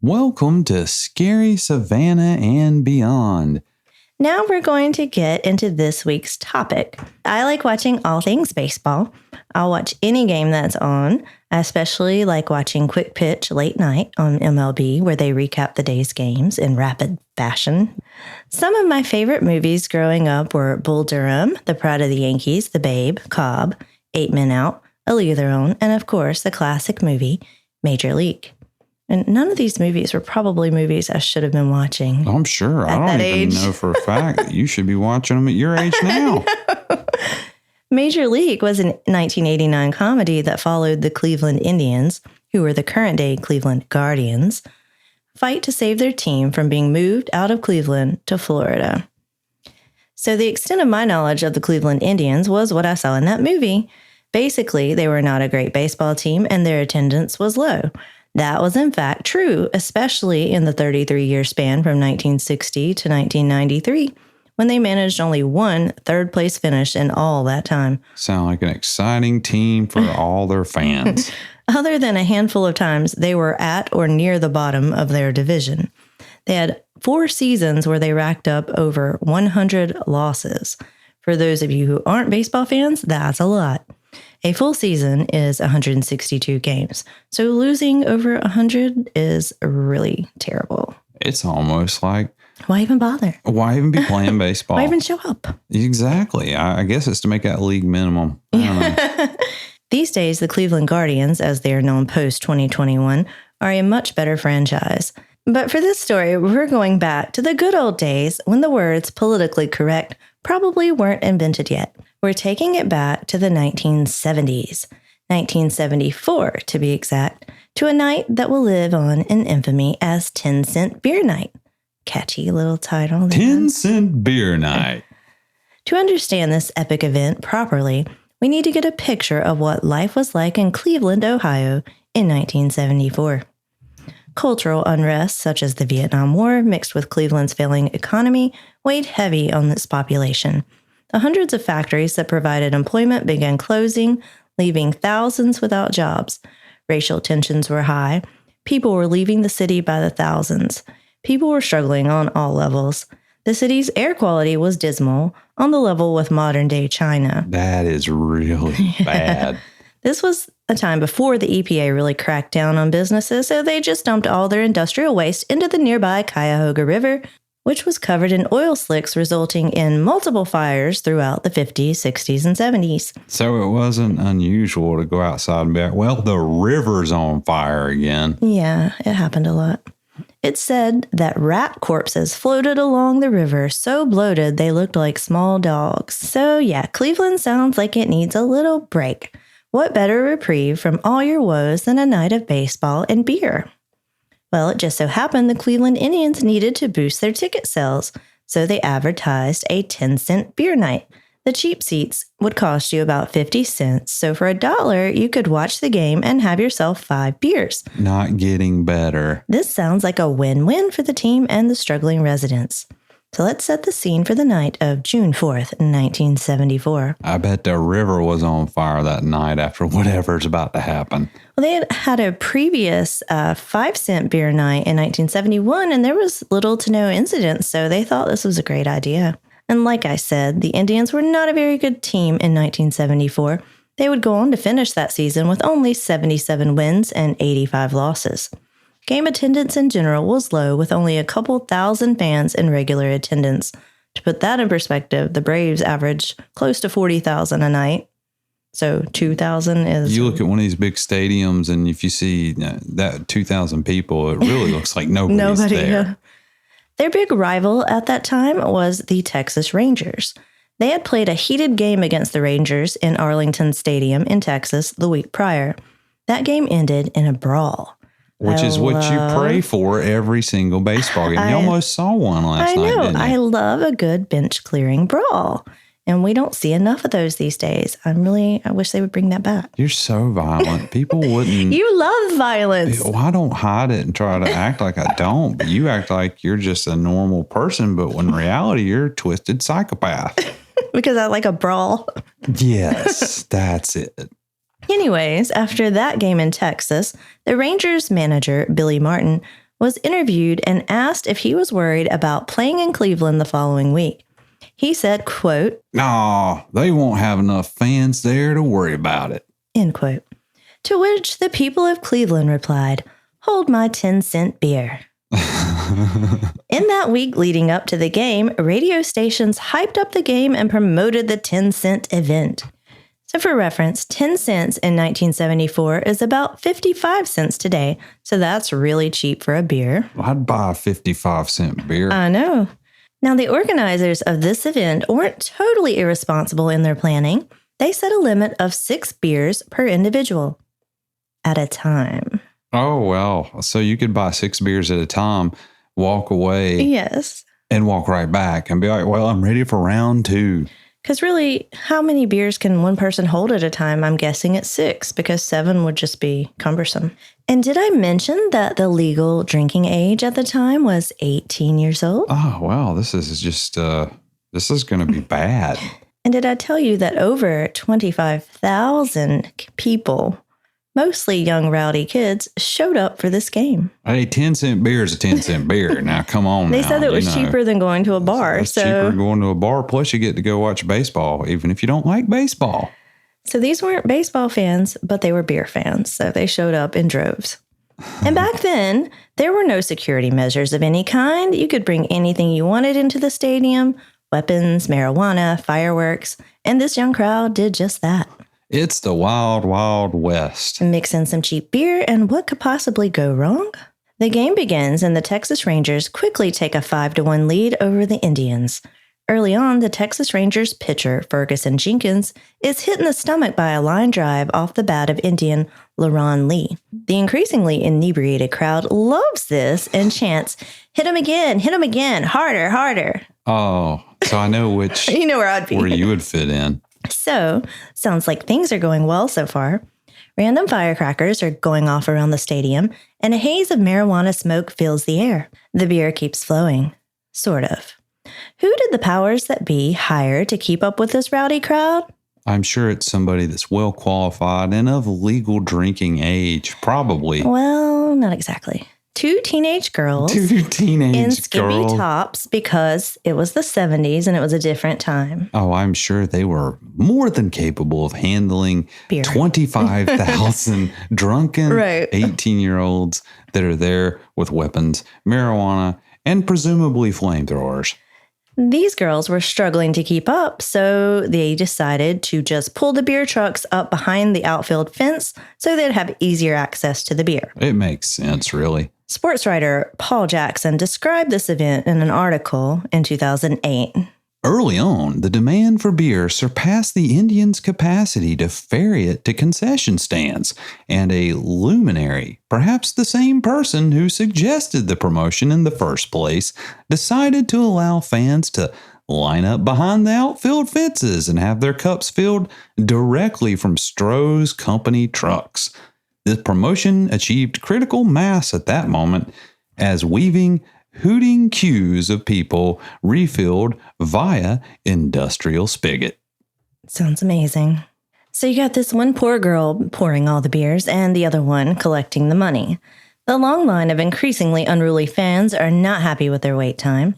Welcome to Scary Savannah and Beyond. Now we're going to get into this week's topic. I like watching all things baseball. I'll watch any game that's on. I especially like watching Quick Pitch late night on MLB, where they recap the day's games in rapid fashion. Some of my favorite movies growing up were Bull Durham, The Pride of the Yankees, The Babe, Cobb, 8 Men Out, A League of Their Own, and of course the classic movie, Major League. And none of these movies were probably movies I should have been watching. I'm sure. I don't even know for a fact that you should be watching them at your age now. Major League was a 1989 comedy that followed the Cleveland Indians, who were the current-day Cleveland Guardians, fight to save their team from being moved out of Cleveland to Florida. So the extent of my knowledge of the Cleveland Indians was what I saw in that movie. Basically, they were not a great baseball team and their attendance was low. That was in fact true, especially in the 33-year span from 1960 to 1993, when they managed only one third-place finish in all that time. Sound like an exciting team for all their fans. Other than a handful of times, they were at or near the bottom of their division. They had 4 seasons where they racked up over 100 losses. For those of you who aren't baseball fans, that's a lot. A full season is 162 games, so losing over 100 is really terrible. It's almost like... Why even bother? Why even be playing baseball? Why even show up? Exactly. I guess it's to make that league minimum. I don't know. These days, the Cleveland Guardians, as they are known post-2021, are a much better franchise. But for this story, we're going back to the good old days when the words politically correct probably weren't invented yet. We're taking it back to the 1970s, 1974 to be exact, to a night that will live on in infamy as 10-cent beer night. Catchy little title. 10-cent beer night. To understand this epic event properly, we need to get a picture of what life was like in Cleveland, Ohio in 1974. Cultural unrest, such as the Vietnam War, mixed with Cleveland's failing economy, weighed heavy on its population. The hundreds of factories that provided employment began closing, leaving thousands without jobs. Racial tensions were high. People were leaving the city by the thousands. People were struggling on all levels. The city's air quality was dismal, on the level with modern-day China. That is really bad. This was a time before the EPA really cracked down on businesses, so they just dumped all their industrial waste into the nearby Cuyahoga River, which was covered in oil slicks, resulting in multiple fires throughout the 50s, 60s, and 70s. So it wasn't unusual to go outside and be like, well, the river's on fire again. Yeah, it happened a lot. It's said that rat corpses floated along the river so bloated they looked like small dogs. So yeah, Cleveland sounds like it needs a little break. What better reprieve from all your woes than a night of baseball and beer? Well, it just so happened the Cleveland Indians needed to boost their ticket sales, so they advertised a 10-cent beer night. The cheap seats would cost you about 50 cents, so for $1, you could watch the game and have yourself 5 beers. Not getting better. This sounds like a win-win for the team and the struggling residents. So let's set the scene for the night of June 4th, 1974. I bet the river was on fire that night after whatever's about to happen. Well, they had had a previous 5-cent beer night in 1971, and there was little to no incidents, so they thought this was a great idea. And like I said, the Indians were not a very good team in 1974. They would go on to finish that season with only 77 wins and 85 losses. Game attendance in general was low, with only a couple thousand fans in regular attendance. To put that in perspective, the Braves averaged close to 40,000 a night. So 2,000 is... You look at one of these big stadiums, and if you see that 2,000 people, it really looks like nobody's there. Their big rival at that time was the Texas Rangers. They had played a heated game against the Rangers in Arlington Stadium in Texas the week prior. That game ended in a brawl. Which is what you pray for every single baseball game. You almost saw one last night, didn't you? I love a good bench-clearing brawl. And we don't see enough of those these days. I wish they would bring that back. You're so violent. People wouldn't... You love violence. Well, I don't hide it and try to act like I don't. But you act like you're just a normal person. But in reality, you're a twisted psychopath. Because I like a brawl. Yes, that's it. Anyways, after that game in Texas, the Rangers manager, Billy Martin, was interviewed and asked if he was worried about playing in Cleveland the following week. He said, quote, "No, they won't have enough fans there to worry about it." End quote. To which the people of Cleveland replied, "Hold my 10-cent beer." In that week leading up to the game, radio stations hyped up the game and promoted the 10-cent event. So for reference, 10 cents in 1974 is about 55 cents today. So that's really cheap for a beer. I'd buy a 55-cent beer. I know. Now, the organizers of this event weren't totally irresponsible in their planning. They set a limit of 6 beers per individual at a time. Oh, well, so you could buy 6 beers at a time, walk away. Yes. And walk right back and be like, well, I'm ready for round 2. Because really, how many beers can one person hold at a time? I'm guessing it's 6, because 7 would just be cumbersome. And did I mention that the legal drinking age at the time was 18 years old? Oh, wow. This is just, this is going to be bad. And did I tell you that over 25,000 people, mostly young rowdy kids, showed up for this game? Hey, 10-cent beer is a 10-cent beer. Now, come on. They said it was cheaper than going to a bar. It's cheaper than going to a bar. Plus, you get to go watch baseball, even if you don't like baseball. So these weren't baseball fans, but they were beer fans. So they showed up in droves. And back then, there were no security measures of any kind. You could bring anything you wanted into the stadium: weapons, marijuana, fireworks. And this young crowd did just that. It's the wild, wild west. Mix in some cheap beer, and what could possibly go wrong? The game begins, and the Texas Rangers quickly take a 5-1 lead over the Indians. Early on, the Texas Rangers pitcher, Ferguson Jenkins, is hit in the stomach by a line drive off the bat of Indian LaRon Lee. The increasingly inebriated crowd loves this and chants, hit him again, harder, harder." Oh, so I know which You know where I'd be. where you would fit in. So, sounds like things are going well so far. Random firecrackers are going off around the stadium, and a haze of marijuana smoke fills the air. The beer keeps flowing. Sort of. Who did the powers that be hire to keep up with this rowdy crowd? I'm sure it's somebody that's well qualified and of legal drinking age, probably. Well, not exactly. 2 teenage girls. 2 teenage in skimpy girls. tops, because it was the 70s and it was a different time. Oh, I'm sure they were more than capable of handling Beer. 25,000 drunken Right. 18-year-olds that are there with weapons, marijuana, and presumably flamethrowers. These girls were struggling to keep up, so they decided to just pull the beer trucks up behind the outfield fence so they'd have easier access to the beer. It makes sense, really. Sports writer Paul Jackson described this event in an article in 2008. Early on, the demand for beer surpassed the Indians' capacity to ferry it to concession stands, and a luminary, perhaps the same person who suggested the promotion in the first place, decided to allow fans to line up behind the outfield fences and have their cups filled directly from Stroh's company trucks. The promotion achieved critical mass at that moment as weaving, hooting queues of people refilled via industrial spigot. Sounds amazing. So you got this one poor girl pouring all the beers and the other one collecting the money. The long line of increasingly unruly fans are not happy with their wait time.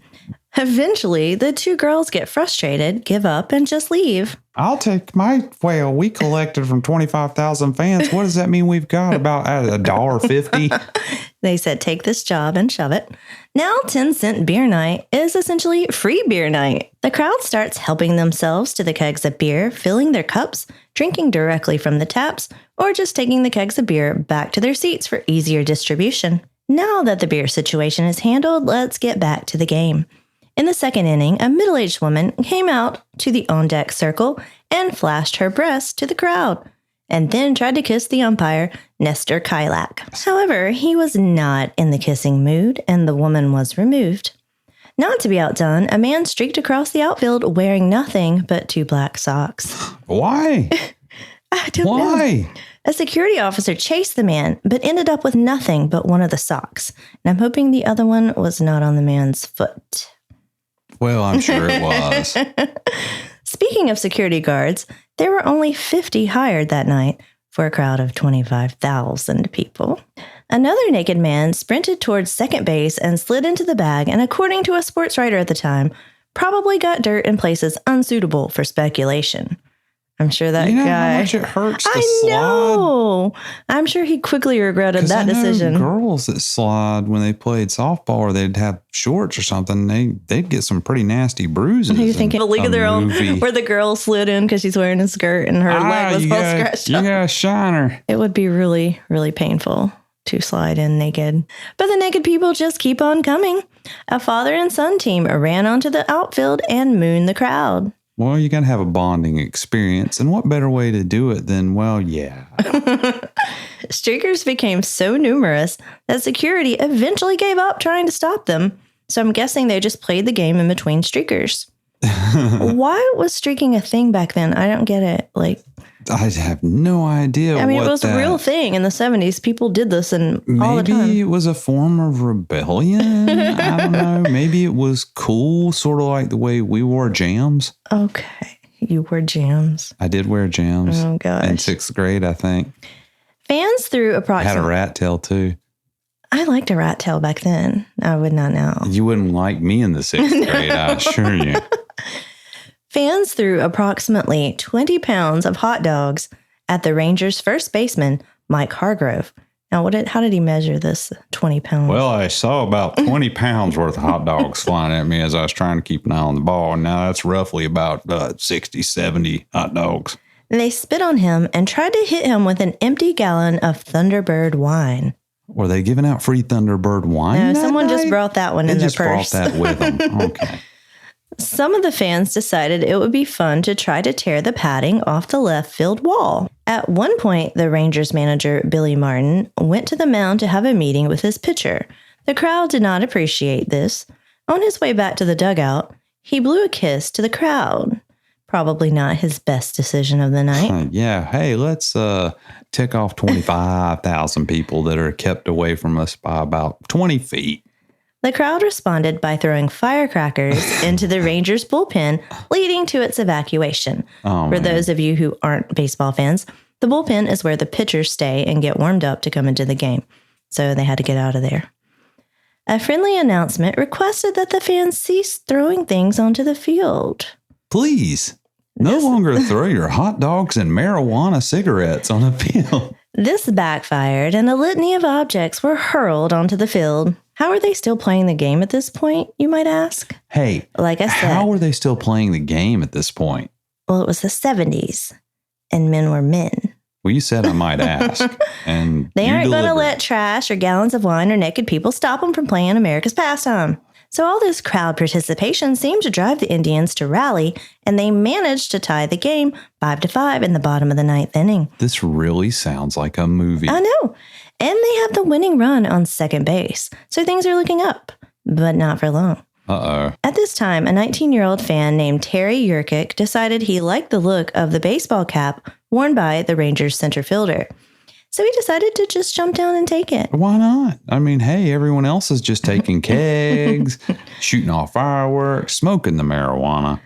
Eventually, the 2 girls get frustrated, give up, and just leave. I'll take well, we collected from 25,000 fans. What does that mean we've got? About $1.50? They said, take this job and shove it. Now 10-cent beer night is essentially free beer night. The crowd starts helping themselves to the kegs of beer, filling their cups, drinking directly from the taps, or just taking the kegs of beer back to their seats for easier distribution. Now that the beer situation is handled, let's get back to the game. In the second inning, a middle-aged woman came out to the on-deck circle and flashed her breasts to the crowd, and then tried to kiss the umpire, Nestor Kylak. However, he was not in the kissing mood, and the woman was removed. Not to be outdone, a man streaked across the outfield wearing nothing but 2 black socks. Why? I don't know. Why? A security officer chased the man, but ended up with nothing but one of the socks. And I'm hoping the other one was not on the man's foot. Well, I'm sure it was. Speaking of security guards, there were only 50 hired that night, for a crowd of 25,000 people. Another naked man sprinted towards second base and slid into the bag, and according to a sports writer at the time, probably got dirt in places unsuitable for speculation. I'm sure that guy. How much it hurts to I slide? know. I'm sure he quickly regretted that decision. Girls that slide when they played softball, or they'd have shorts or something, they'd get some pretty nasty bruises. You're thinking of a League of Their Own, where the girl slid in because she's wearing a skirt and her leg was all scratched up. You got a shiner. It would be really, really painful to slide in naked. But the naked people just keep on coming. A father and son team ran onto the outfield and mooned the crowd. Well, you got to have a bonding experience. And what better way to do it than, Streakers became so numerous that security eventually gave up trying to stop them. So I'm guessing they just played the game in between streakers. Why was streaking a thing back then? I don't get it. I have no idea. I mean, it was a real thing in the 70s. People did this all the time. Maybe it was a form of rebellion. I don't know. Maybe it was cool, sort of like the way we wore jams. Okay. You wore jams. I did wear jams. Oh, gosh. In 6th grade, I think. Fans threw approximately... Had a rat tail, too. I liked a rat tail back then. I would not now. You wouldn't like me in the 6th grade, I assure you. Fans threw approximately 20 pounds of hot dogs at the Rangers' first baseman, Mike Hargrove. Now, how did he measure this 20 pounds? Well, I saw about 20 pounds worth of hot dogs flying at me as I was trying to keep an eye on the ball. And now that's roughly about 60, 70 hot dogs. They spit on him and tried to hit him with an empty gallon of Thunderbird wine. Were they giving out free Thunderbird wine? No, someone just brought that one in their purse. They just brought that with them. Okay. Some of the fans decided it would be fun to try to tear the padding off the left field wall. At one point, the Rangers manager, Billy Martin, went to the mound to have a meeting with his pitcher. The crowd did not appreciate this. On his way back to the dugout, he blew a kiss to the crowd. Probably not his best decision of the night. Hey, let's tick off 25,000 people that are kept away from us by about 20 feet. The crowd responded by throwing firecrackers into the Rangers bullpen, leading to its evacuation. For those of you who aren't baseball fans, the bullpen is where the pitchers stay and get warmed up to come into the game. So they had to get out of there. A friendly announcement requested that the fans cease throwing things onto the field. Please, no longer throw your hot dogs and marijuana cigarettes on the field. This backfired, and a litany of objects were hurled onto the field. How are they still playing the game at this point, you might ask? Hey, like I said, how are they still playing the game at this point? Well, it was the 70s, and men were men. Well, you said I might ask. And they aren't going to let trash or gallons of wine or naked people stop them from playing America's pastime. So all this crowd participation seemed to drive the Indians to rally, and they managed to tie the game 5-5 in the bottom of the 9th inning. This really sounds like a movie. I know. And they have the winning run on second base. So things are looking up, but not for long. Uh-oh. At this time, a 19-year-old fan named Terry Yurkic decided he liked the look of the baseball cap worn by the Rangers center fielder. So he decided to just jump down and take it. Why not? I mean, hey, everyone else is just taking kegs, shooting off fireworks, smoking the marijuana.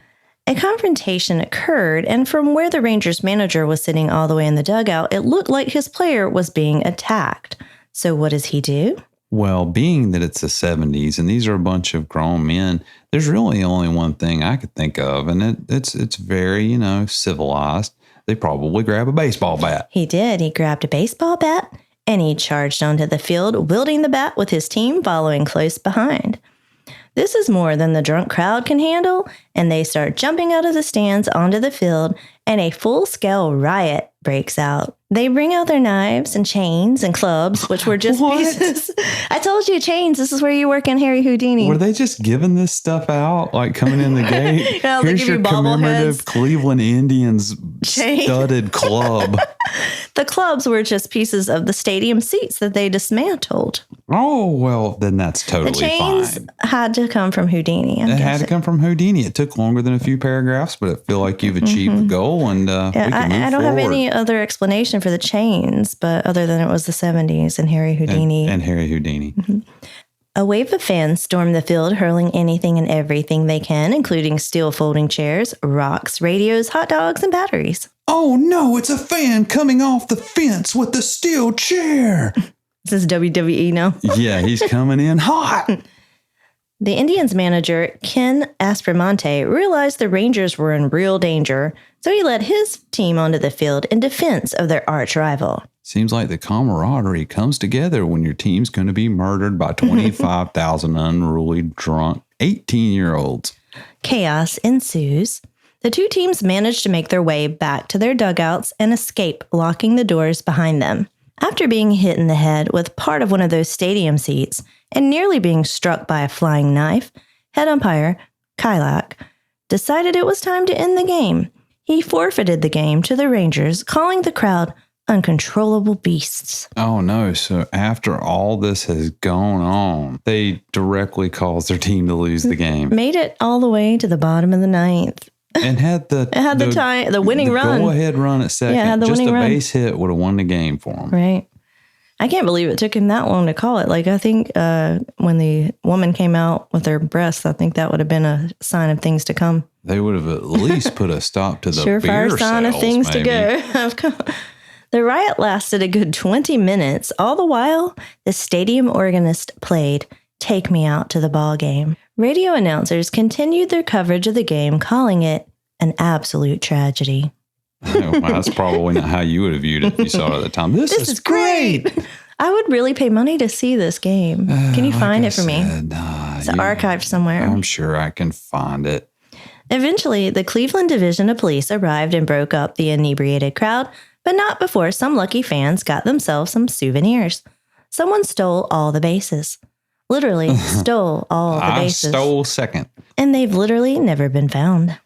A confrontation occurred, and from where the Rangers manager was sitting all the way in the dugout, it looked like his player was being attacked. So what does he do? Well, being that it's the 70s and these are a bunch of grown men, there's really only one thing I could think of, and it's very, civilized. They probably grab a baseball bat. He did. He grabbed a baseball bat, and he charged onto the field, wielding the bat with his team following close behind. This is more than the drunk crowd can handle, and they start jumping out of the stands onto the field, and a full-scale riot breaks out. They bring out their knives and chains and clubs, which were just pieces. I told you, chains. This is where you work in Harry Houdini. Were they just giving this stuff out, like coming in the gate? Here's your commemorative Cleveland Indians studded club. The clubs were just pieces of the stadium seats that they dismantled. Oh, well, then that's totally fine. The chains had to come from Houdini. It had to come from Houdini. It took longer than a few paragraphs, but I feel like you've achieved the goal, and we can move I don't forward. have any other explanation for the chains, but other than it was the 70s and Harry Houdini. And Harry Houdini. Mm-hmm. A wave of fans storm the field, hurling anything and everything they can, including steel folding chairs, rocks, radios, hot dogs, and batteries. Oh no, it's a fan coming off the fence with the steel chair. This is WWE now. Yeah, he's coming in hot. The Indians manager, Ken Aspromonte, realized the Rangers were in real danger, so he led his team onto the field in defense of their arch rival. Seems like the camaraderie comes together when your team's going to be murdered by 25,000 unruly, drunk 18-year-olds. Chaos ensues. The two teams manage to make their way back to their dugouts and escape, locking the doors behind them. After being hit in the head with part of one of those stadium seats and nearly being struck by a flying knife, head umpire, Kylak, decided it was time to end the game. He forfeited the game to the Rangers, calling the crowd uncontrollable beasts. Oh no, so after all this has gone on, they directly caused their team to lose the game. Made it all the way to the bottom of the ninth. And had the winning run. Go-ahead run at second. Yeah, had the Just winning a run. base hit would have won the game for him. Right. I can't believe it took him that long to call it. Like, I think when the woman came out with her breasts, I think that would have been a sign of things to come. They would have at least put a stop to the beer surefire sign sales, of things maybe. to go. The riot lasted a good 20 minutes. All the while, the stadium organist played Take Me Out to the Ball Game. Radio announcers continued their coverage of the game, calling it an absolute tragedy. Well, that's probably not how you would have viewed it if you saw it at the time. This is great. I would really pay money to see this game. Can you find it for me? It's archived somewhere. I'm sure I can find it. Eventually, the Cleveland Division of Police arrived and broke up the inebriated crowd, but not before some lucky fans got themselves some souvenirs. Someone stole all the bases. Literally stole all the bases. I stole second. And they've literally never been found.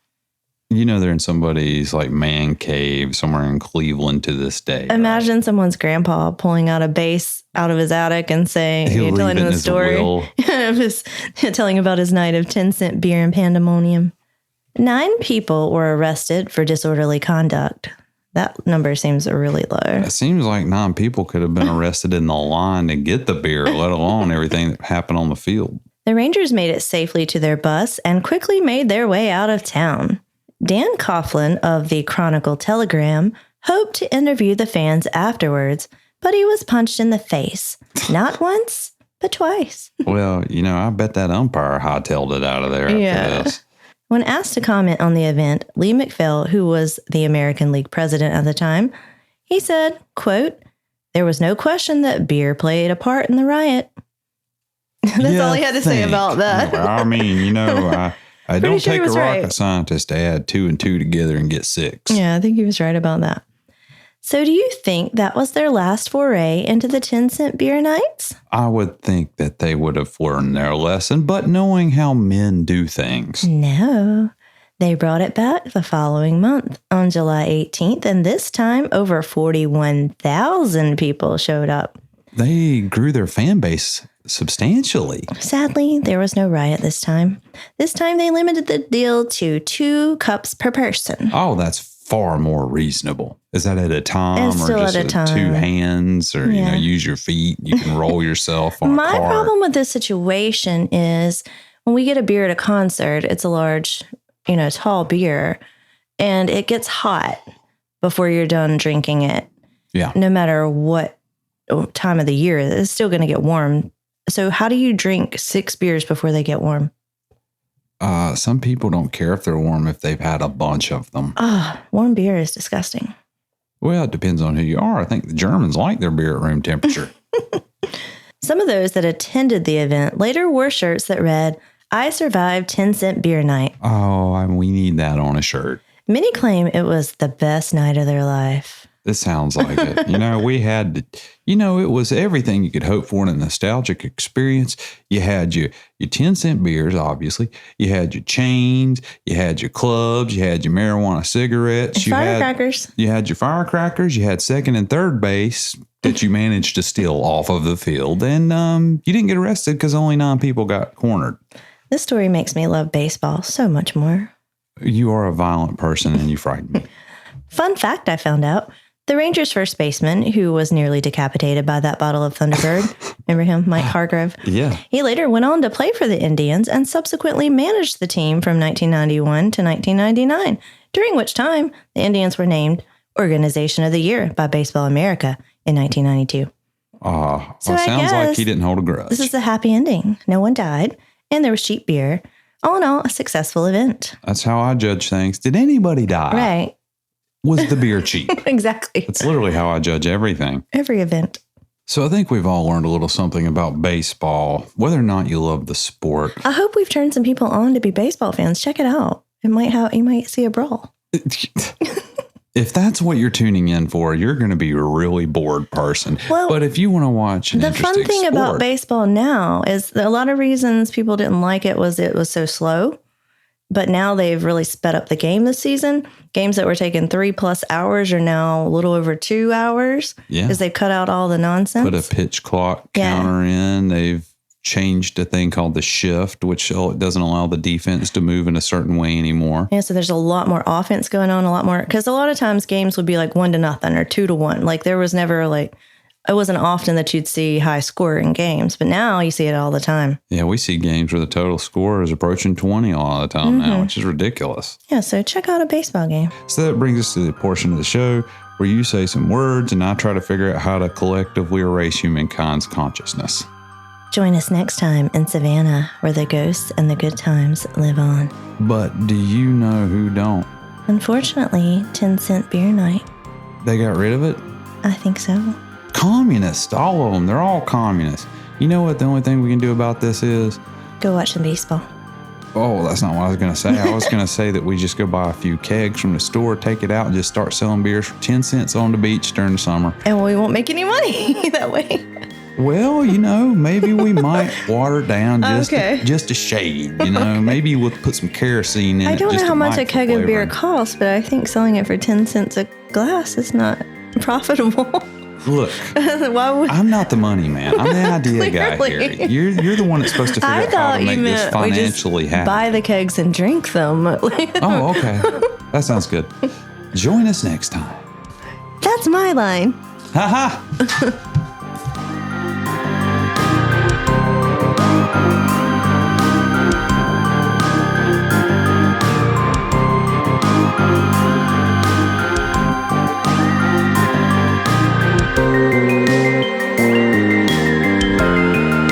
You know, they're in somebody's like man cave somewhere in Cleveland to this day. Imagine someone's grandpa pulling out a base out of his attic and saying, He'll telling leave it him in the his story. will. Telling about his night of 10-cent beer and pandemonium. 9 people were arrested for disorderly conduct. That number seems really low. It seems like 9 people could have been arrested in the line to get the beer, let alone everything that happened on the field. The Rangers made it safely to their bus and quickly made their way out of town. Dan Coughlin of the Chronicle-Telegram hoped to interview the fans afterwards, but he was punched in the face. Not once, but twice. Well, you know, I bet that umpire hightailed it out of there after this. When asked to comment on the event, Lee McPhail, who was the American League president at the time, he said, quote, "There was no question that beer played a part in the riot." That's all he had to say about that. I mean, you know, I don't sure take a he was rocket right. scientist to add 2 and 2 together and get 6. Yeah, I think he was right about that. So do you think that was their last foray into the 10-cent beer nights? I would think that they would have learned their lesson, but knowing how men do things. No. They brought it back the following month on July 18th, and this time over 41,000 people showed up. They grew their fan base substantially. Sadly, there was no riot this time. This time they limited the deal to 2 cups per person. Oh, that's far more reasonable. Is that at a time It's or still just at a time. 2 hands or, Yeah. use your feet? You can roll yourself on a My cart. problem with this situation is when we get a beer at a concert, it's a large, tall beer, and it gets hot before you're done drinking it. Yeah. No matter what time of the year, it's still going to get warm. So how do you drink 6 beers before they get warm? Some people don't care if they're warm if they've had a bunch of them. Warm beer is disgusting. Well, it depends on who you are. I think the Germans like their beer at room temperature. Some of those that attended the event later wore shirts that read, "I survived 10-cent beer night." Oh, we need that on a shirt. Many claim it was the best night of their life. It sounds like it. We had, it was everything you could hope for in a nostalgic experience. You had your 10-cent beers, obviously. You had your chains. You had your clubs. You had your marijuana cigarettes. Firecrackers. You had your firecrackers. You had second and third base that you managed to steal off of the field. And you didn't get arrested because only 9 people got cornered. This story makes me love baseball so much more. You are a violent person and you frighten me. Fun fact I found out, The Rangers' first baseman, who was nearly decapitated by that bottle of Thunderbird, remember him, Mike Hargrove? Yeah. He later went on to play for the Indians and subsequently managed the team from 1991 to 1999, during which time the Indians were named Organization of the Year by Baseball America in 1992. Well, sounds like he didn't hold a grudge. This is a happy ending. No one died, and there was cheap beer. All in all, a successful event. That's how I judge things. Did anybody die? Right. Was the beer cheap? Exactly. It's literally how I judge everything. Every event. So I think we've all learned a little something about baseball, whether or not you love the sport. I hope we've turned some people on to be baseball fans. Check it out. You might see a brawl. If that's what you're tuning in for, you're going to be a really bored person. Well, but if you want to watch an the interesting fun thing sport, about baseball now is that a lot of reasons people didn't like it was so slow. But now they've really sped up the game this season. Games that were taking 3+ hours are now a little over 2 hours. Yeah. Because they've cut out all the nonsense. Put a pitch clock counter in. They've changed a thing called the shift, which doesn't allow the defense to move in a certain way anymore. Yeah, so there's a lot more offense going on, a lot more. Because a lot of times games would be like 1-0 or 2-1. Like there was never it wasn't often that you'd see high scoring games, but now you see it all the time. Yeah, we see games where the total score is approaching 20 all the time now, which is ridiculous. Yeah, so check out a baseball game. So that brings us to the portion of the show where you say some words and I try to figure out how to collectively erase humankind's consciousness. Join us next time in Savannah, where the ghosts and the good times live on. But do you know who don't? Unfortunately, 10-cent beer night. They got rid of it? I think so. Communists, all of them. They're all communists. You know what the only thing we can do about this is? Go watch some baseball. Oh, that's not what I was going to say. I was going to say that we just go buy a few kegs from the store, take it out, and just start selling beers for 10 cents on the beach during the summer. And we won't make any money that way. Well, maybe we might water it down just a shade. Maybe we'll put some kerosene in it. I don't know how much a keg of beer costs, but I think selling it for 10 cents a glass is not profitable. Look, I'm not the money man. I'm the idea guy here. You're the one that's supposed to figure out how to make this financially happen. Buy the kegs and drink them. Oh, okay. That sounds good. Join us next time. That's my line. Ha ha.